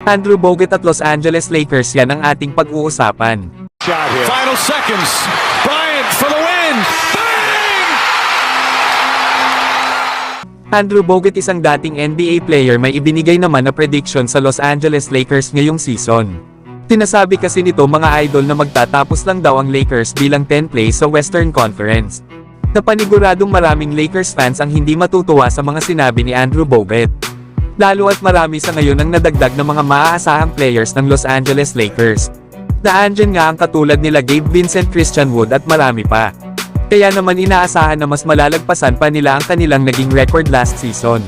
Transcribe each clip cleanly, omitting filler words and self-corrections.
Andrew Bogut at Los Angeles Lakers, yan ang ating pag-uusapan. Final seconds. Bryant for the win. Bang! Andrew Bogut, isang dating NBA player, may ibinigay naman na prediction sa Los Angeles Lakers ngayong season. Tinasabi kasi nito mga idol na magtatapos lang daw ang Lakers bilang 10th place sa Western Conference. Napaniguradong maraming Lakers fans ang hindi matutuwa sa mga sinabi ni Andrew Bogut. Lalo at marami sa ngayon ang nadagdag na mga maaasahang players ng Los Angeles Lakers. Naandyan nga ang katulad nila Gabe Vincent, Christian Wood at marami pa. Kaya naman inaasahan na mas malalagpasan pa nila ang kanilang naging record last season,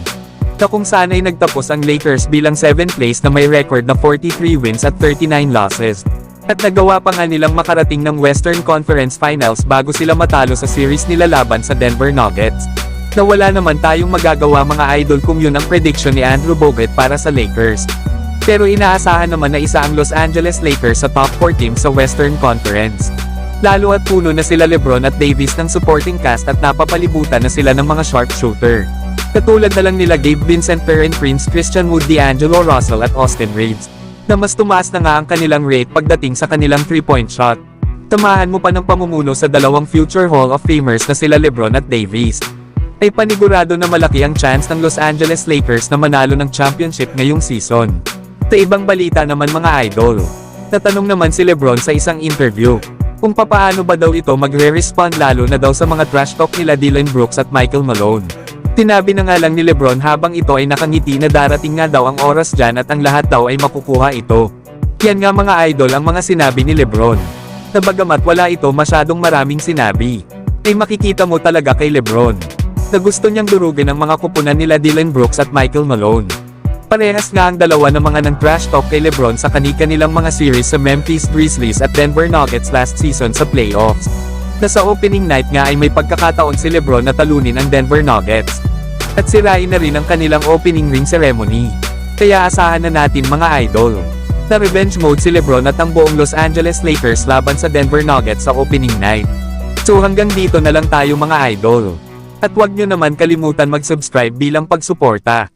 na kung saan ay nagtapos ang Lakers bilang 7th place na may record na 43 wins at 39 losses. At nagawa pa nga nilang makarating ng Western Conference Finals bago sila matalo sa series nila laban sa Denver Nuggets. Na wala naman tayong magagawa mga idol kung yun ang prediction ni Andrew Bogut para sa Lakers. Pero inaasahan naman na isa ang Los Angeles Lakers sa top 4 teams sa Western Conference. Lalo at puno na sila LeBron at Davis ng supporting cast at napapalibutan na sila ng mga sharpshooter. Katulad na lang nila Gabe Vincent, Taurean Prince, Christian Wood, D'Angelo Russell at Austin Reeves, na mas tumaas na nga ang kanilang rate pagdating sa kanilang 3-point shot. Tamahan mo pa ng pamumuno sa dalawang future Hall of Famers na sila LeBron at Davis, ay panigurado na malaki ang chance ng Los Angeles Lakers na manalo ng championship ngayong season. Sa ibang balita naman mga idol, natanong naman si LeBron sa isang interview kung papaano ba daw ito magre-respond lalo na daw sa mga trash talk nila Dillon Brooks at Michael Malone. Sinabi na nga lang ni LeBron habang ito ay nakangiti na darating nga daw ang oras dyan at ang lahat daw ay makukuha ito. Yan nga mga idol ang mga sinabi ni LeBron. Na bagamat wala ito masyadong maraming sinabi, ay makikita mo talaga kay LeBron na gusto niyang durugin ang mga kupunan nila Dillon Brooks at Michael Malone. Parehas nga ang dalawa ng mga nang-trash talk kay LeBron sa kani-kanilang mga series sa Memphis Grizzlies at Denver Nuggets last season sa playoffs. Na sa opening night nga ay may pagkakataon si LeBron na talunin ang Denver Nuggets. At sirain na rin ang kanilang opening ring ceremony. Kaya asahan na natin mga idol na revenge mode si LeBron at ang buong Los Angeles Lakers laban sa Denver Nuggets sa opening night. So hanggang dito na lang tayo mga idol. At huwag nyo naman kalimutan mag-subscribe bilang pagsuporta.